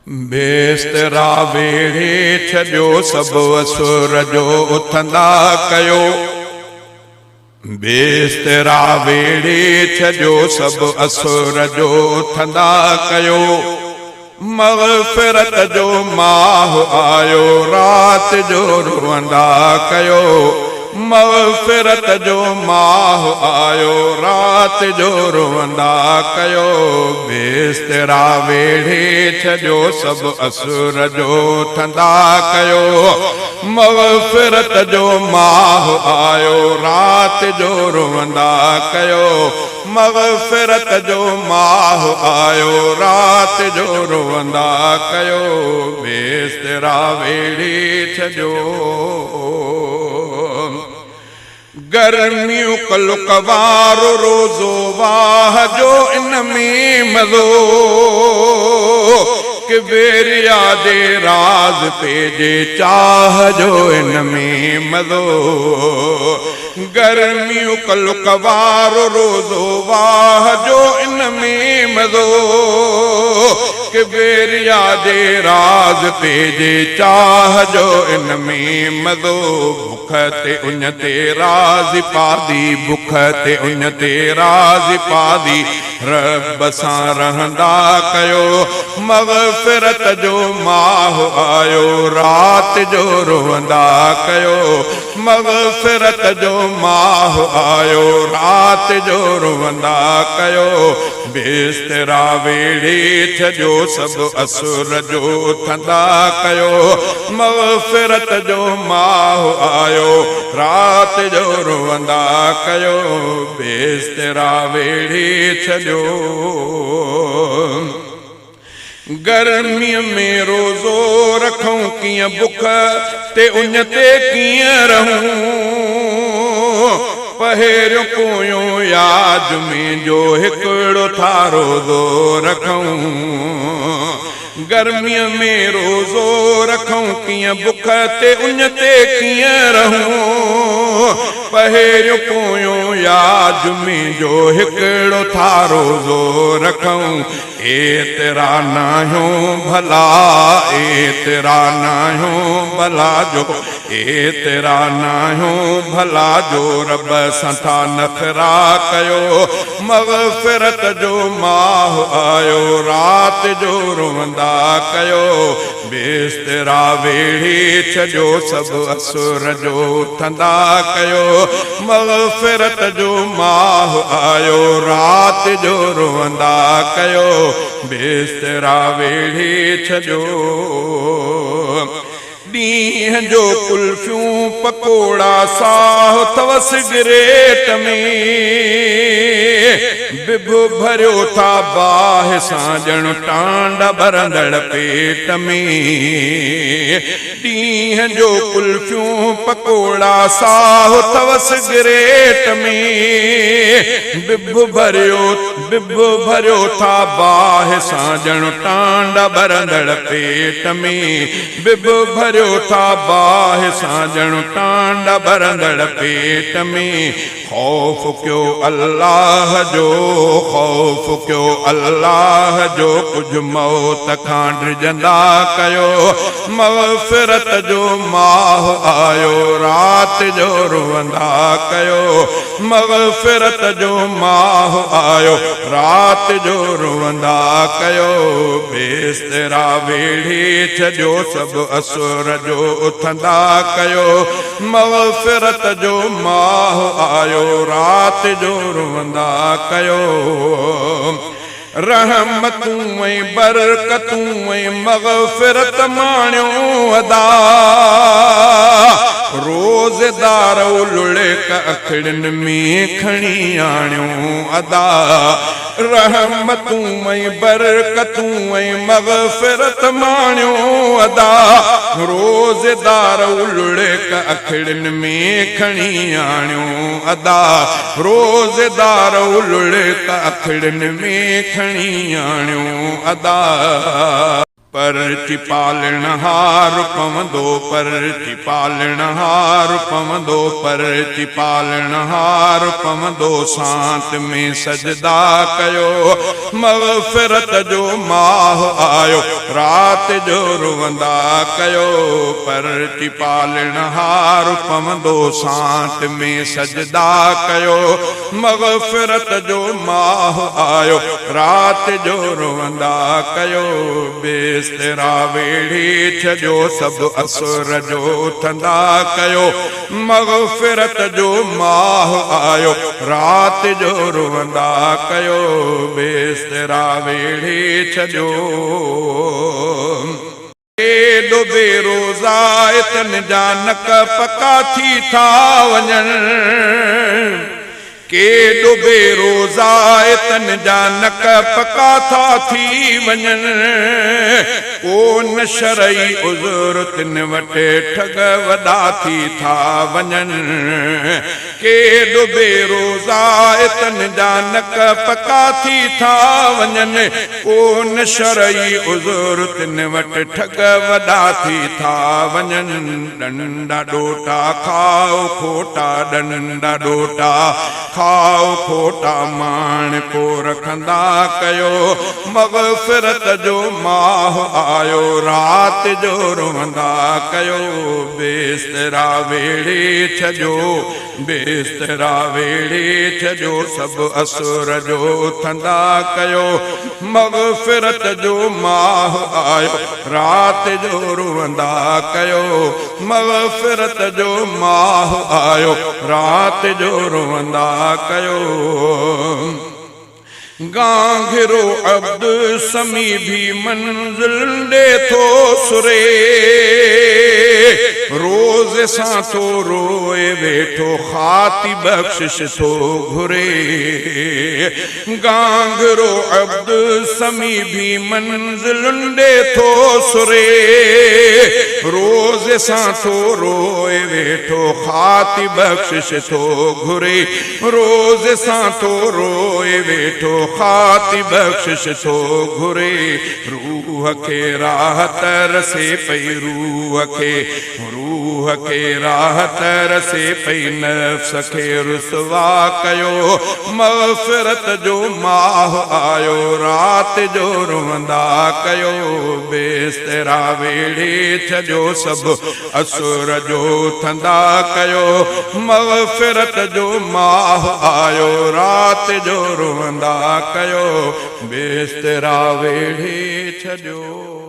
बेस्तरा वेड़े छॾियो सभु असुर जो उथंदा कयो। बेस्तरा वेड़े छॾियो सभु असुर जो उथंदा कयो। मग़फ़िरत जो माह आयो रात जो रोअंदा कयो। मग़फ़िरत जो माह आयो रात जो रोअंदा कयो। बेस्तरा वेड़े छॾियो सभु असुर जो उथंदा कयो। मग़फ़िरत जो माह आयो रात जो रोअंदा कयो। मग़फ़िरत जो माह आयो रात जो रोअंदा कयो। बेस्तरा वेड़े छॾियो गर्मियों कलुकवार रोज़ो वाह जो इन में मज़ो कि बेरिया दे राज पेजे चाह जो इन में मज़ो। गर्मियों कलुकवार रोज़ो वाह जो इन में मज़ो कि बेरिया दे राज पेजे चाह जो इन में मज़ो। भुख ते उन ते राज पादी भुख ते उन ते राज पादी रब सां रहंदा कयो। मग़फ़िरत जो माह आयो रात जो रोअंदा कयो। मग़फ़िरत जो माह आयो रात जो रोअंदा कयो। बेस्तरा वेड़े छॾियो सभु असुर जो उथंदा कयो। मग़फ़िरत जो माह आयो रात जो रोअंदा कयो। बेस्तरा वेड़े छॾियो गर्मीअ में रोज़ो रखूं कीअं बुख ते उन ते कीअं रहूं। पहिरियों पोयों याद में जो हिकिड़ो था रोज़ो रखूं। गर्मीअ में रोज़ो रखूं कीअं बुख ते उन ते कीअं रहूं। पहिरियों पोयों याद में जो हिकिड़ो था रोज़ो रखूं। एतिरा नाहियूं भला एतिरा नाहियूं भला जो एतिरा नाहियूं भला जो रब सां था नफ़रा कयो। मग़फ़िरत जो माह आयो रात जो रोअंदा कयो। बेस्तरा वेड़े छॾियो सभु असुर जो उथंदा कयो। मग़फ़िरत जो माह आयो रात जो रोअंदा कयो। बेस्तरा वेड़े छॾियो ॾींहं जो कुल्फ़ियूं पकोड़ा साह अथव सिगरेट में। बिभु भरियो था बाहि सां ॼण टांडा भरंदड़ पेट में। ॾींहं जो कुल्फ़ियूं पकोड़ा साह अथव सिगरेट में। बिभु भरियो था बाहि सां ॼण टांडा भरंदड़ पेट में। बिभु भरियो था बाहि सां ॼण टांडा भरंदड़ पेट में। खौफ कयो अल्लाह जो खौफ कयो अल्लाह जो कुझु मौत खां डिॼंदा कयो। मग़फ़िरत जो माह आयो रात जो रोअंदा कयो। मग़फ़िरत जो माह आयो रात जो रोअंदा कयो। बेस्तरा वेड़े छॾियो सभु असुर जो उथंदा कयो। मग़फ़िरत जो माह आयो रात जो रोअंदा कयो। रहमतूं ऐं बरकतूं ऐं मग़फ़िरत माणियो अदा। रोज़ेदार उलुड़े अखिड़ियुनि में खणी आणियो अदा। रहमतूं ऐं बरकतूं ऐं मग़फ़िरत माणियो अदा। रोज़ेदार उलुड़े अखिड़ियुनि में खणी आणियो अदा। रोज़ेदार उलुड़े अखिड़ियुनि में खणी आणियो अदा। परची पालणहार पवंदो परची पालणहार पवंदो परची पालणहार पवंदो सांत में सजदा कयो मग़फ़िरत जो माह आयो रात जो रुवंदा कयो परची पालणहार पवंदो सांत में सजदा कयो मग़फ़िरत जो माह आयो रात जो रुवंदा कयो बेस्तरा वेड़ी छजो सब असुर जो थंदा कयो मग़फ़िरत जो माह आयो रात जो रुवंदा कयो बेस्तरा वेड़ी छजो डुबे रोज़ा इतन जा नक पका थी था वञन के डुबे रोज़ा इतन जा नक पका था थी वञन को न शरई उज़ुर तिन वटे ठग वॾा थी था वञन के डुबे रोज़ा इतन जा नक पका थी था वञन को न शरई उज़ुर तिन वटि ठग वॾा थी था वञन डंडा डोटा खाओ खोटा डंडा डोटा खाओ खोटा माण को रखंदा कयो मग़फ़िरत जो माह आयो रात जो रुवंदा कयो बेस्तरा वेड़े छजो बेस्तरा वेड़े छजो सब असुर जो थंदा कयो मग़फ़िरत जो माह आयो रात जो रुवंदा कयो मग़फ़िरत जो माह आयो रात जो रुवंदा कयो गांघिरो अब्द समी भी मंजिल दे थो सुरे रोज़ सां थो रोए वेठो खाती बख़्शिश थो घुरे गांघिरो अब्द समी भी मंजिल दे थो सुरे रोज़ सां थो रोए वेठो खाती बख़्शिश थो घुरे रोज़ सां थो रोए वेठो खाती बख़्शिश थो घुरे रूह खे राहत रसे पई रूह खे राहत रसे पई नफ़्स खे रुसवा कयो मग़फ़िरत जो माह आयो रात जो रुवंदा कयो बेस्तरा वेड़े छजो सब असुर जो थंदा कयो मग़फ़िरत जो माह आयो रात जो रुवंदा कयो बेस्तरा वेड़े छजो।